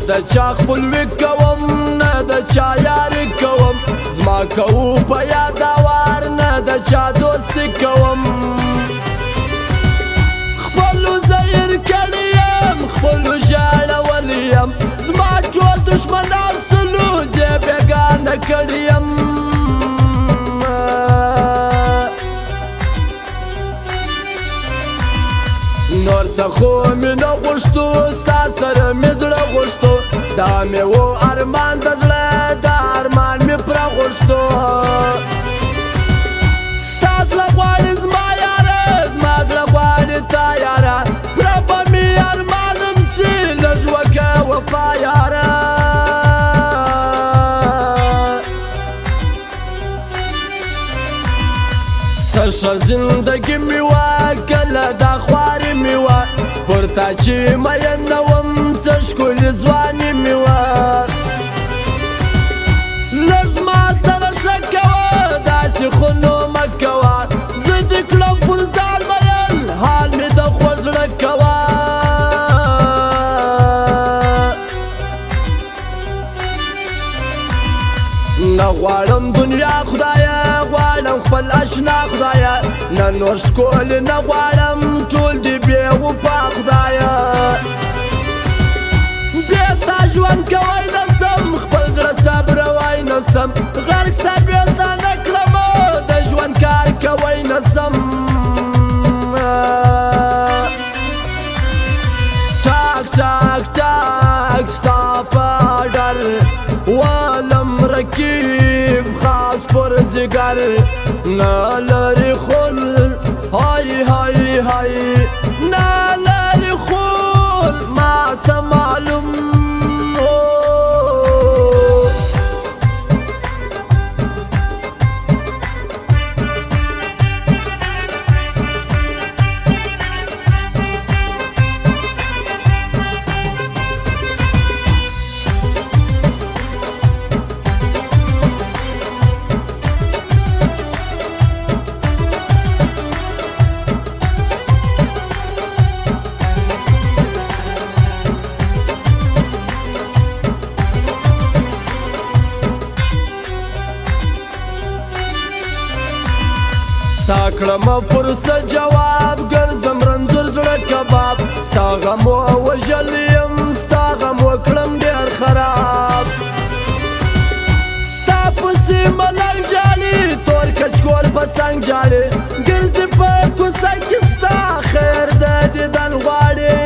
د چا خپلوي کوم نه د چا یاري کوم زما کوو په یادوار نه د چا دوستي کوم خپلو زهیر کړی یم خپلو ژړولی یم زما ټول دښمنان سلو زه بېګانه کړی یم نور څه خو مې نه غوښتو ستا سره مې زړه غوښتو دا مې و ارمان د زړه دا ارمان مې پوره غوښتو ستا زړه غواړي زما یاره زما زړه غواړي تا یاره پوره به مې ارمانم شي لږ وکړه وفا یاره څه ښه زندګي مې وه کله دا خواري مې وه پر تا چې مینه وم څه ښکلې ځواني مې وه لږ زما سره ښه کوه داسې خو نو مه کوه زه دې کړم پر ځان مین حال مې د خوږ زړه کوه نه غواړم دنیا خدایه غواړم خپل اشنا خدایه نه نور ښکلې نه غواړم ټول دې بې وفا خدایه بې ستا ژوند کوی نه سم خپل زړه صبروی نه سم غرق ستا بېرته نه کړمه د ژوند کار کوی نه سم ټاک ټاک ټاک ستا په ډر والم رکیب خاص پر جگر نه لري خل های های های نه لري خل ما ته معلوم ستا کړمه پرسه جواب ګرځم رنځور زړه کباب ستا غم ووژلی یم ستا غم وکړم ډېر خراب ستا پسې ملنګ جاړي تور کچکول په څنګ جاړي ګرځي په کوڅه کې ستا خیر د دیدن غواړي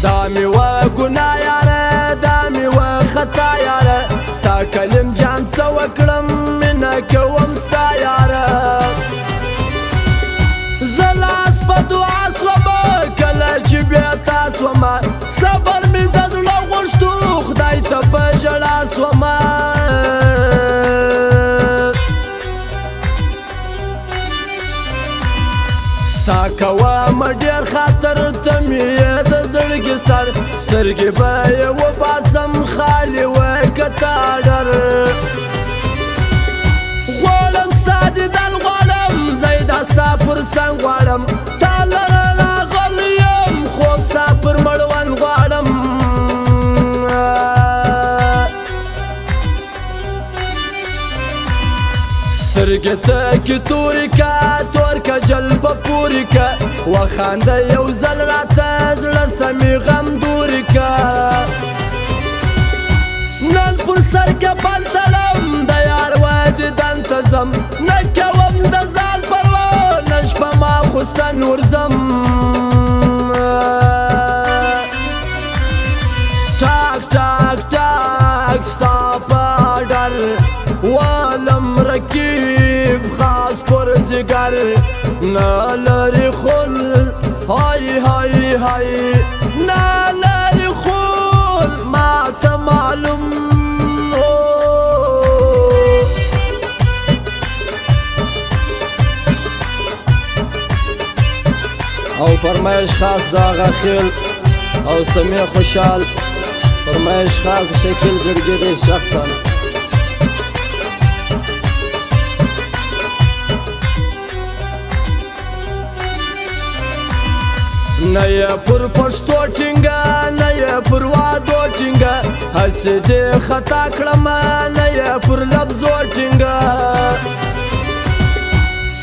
دا مې وه ګناه یاره دا مې وه خطا یاره ستا کلم جان څه وکړم مینه کوم ستا یاره زه لاس په دعا سومه کله چې بېتا سومه صبر مې د زړه غوښتو خدای ته په ژړا سومه ستا کومه ډېر خاطر ته مې یې د زړګي سر سترګې به یې وباسم خالي وای که تا ډر غواړم ستا دیدن غواړم زه یې دا ستا پر څنګ غواړم تا لره راغلی یم خوب ستا پر مړوند غواړم سترګې ته کې تورې که تور که جلبه پورې که وخانده یو ځل راته زړه سمې غم دورې که نن پر سر کې بند تړم د یار و دیدن ته ځم نه کوم د ځان پروا نن شپه ماخوستن ورځم ټاک ټاک ټاک ستا په ډر والم رکیب خاص پر جگر نه لري خل های های های نه لري خل ما ته معلوم او فرمایش خاص دا غخیل او سمیع خوشحال فرمایش خاص شکل زرگیری شخصا نه یې پر پښتو ټینګه نه یې پر وعدو ټینګه هسې دې خطا کړمه نه یې پر لفظو ټینګه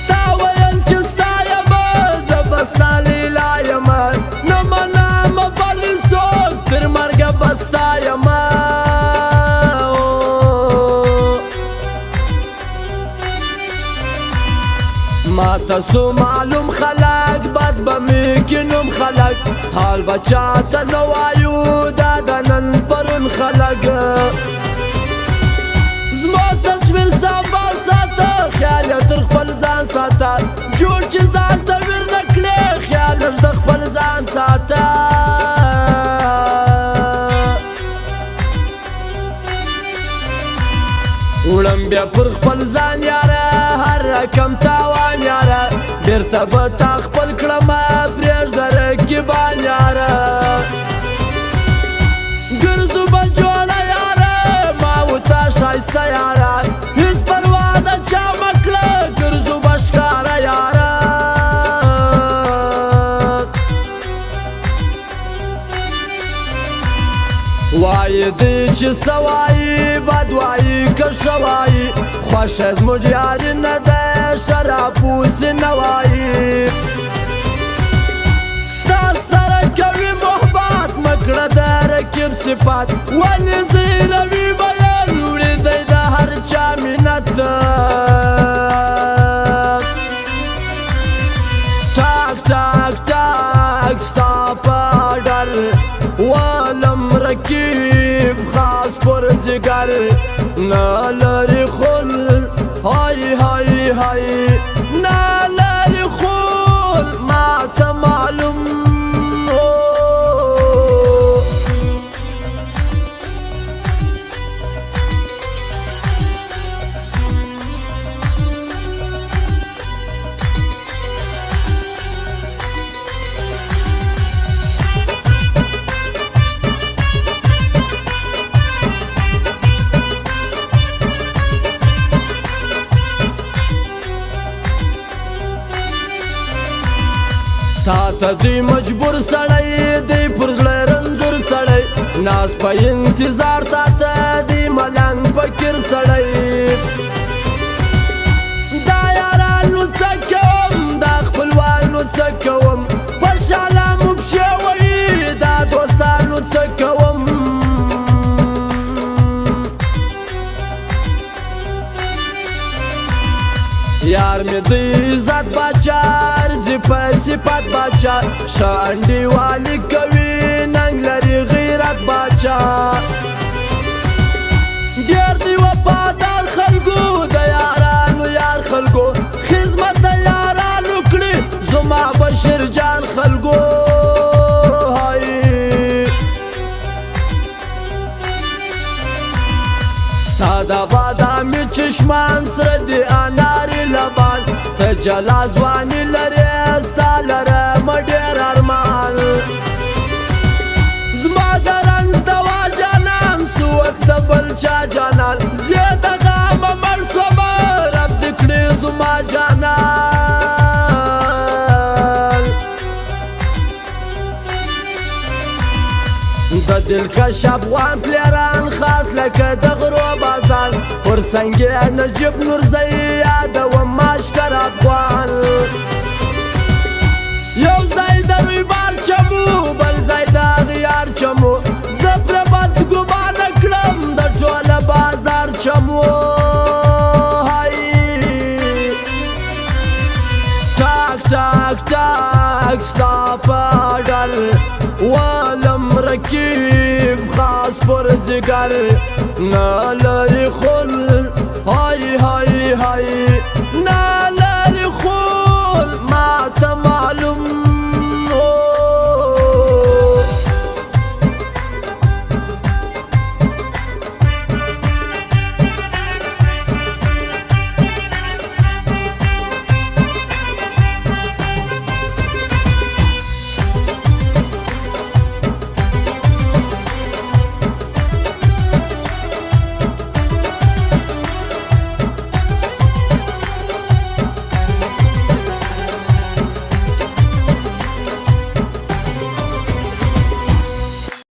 تا ویل چې ستا یمه زه به ستا لیلا یمه نه منمه بل څوک تر مرګه به ستا یمه ما تاسو معلوم خلک بد به مې کینوم خلک حال به چاته نه وایو دا د نن پرون خلک زما تصویر سنبال ساته خیال یې تر خپل ځان ساته جوړ چې ځان ته ویر نه کړې خیال لږ د خپل ځان ساته وړم بیا پر خپل ځان یاره هر رقم تاوان یاره بیرته به تا خپل کړمه پرېږده رقیبان یاره ګرځو به جوړه یاره ما و تا ښایسته یاره هېڅ پروا د چا مه کړه ګرځو به ښکاره یاره وایي دی چې څه وایي بد وایي که ښه وایي خوښه زموږ یاري نه ده شراب پوسې نه وایي ستا سره کوي محبت مه کړه د رقیب صفت ولې زیروي بیان وړي دی د هر چا منت ټاک ټاک ټاک ستا په ډر والم رقیب خاص پر جگر نه لري خل های های های نه لري خل ما ته معلوم تا ته دوی مجبور سړی دی پر زړه رنځور سړی ناز په انتظار تا ته دی ملنګ فکر سړی دا یارانو څه کوم دا خپلوانو څه کوم په شاله مو پښې وهي دا دوستانو څه کوم یار می دی عزت باچا ارزی په صفت باچا ښه انډیوالي کوي ننګ لري غیرت باچا ډېر دی وفادار خلکو د یارانو یار خلکو خدمت د یارانو کړي زما بشیر جان خلکو ستا د بادامي چشمان سره د اناري لبان ته جلا ځواني لرې ستا لرمه ډېر ارمان زما د رنګ دوا جانان سوس د بل چا جانان زه د غمه مړ شومه رب دې کړې زما جانان د دلکش افغان پلیران خاص لکه د غرو بازار پر سنګې نجیب نورزی یادوم اشکر افغان یو ځای د رویبار چمو بل ځای د غیار چمو زه پرې بد ګمانه کړم د ټوله بازار چمو ټاک ټاک ټاک ستا په ډر والم رقیب خاص پر جگر نه لري خل های های های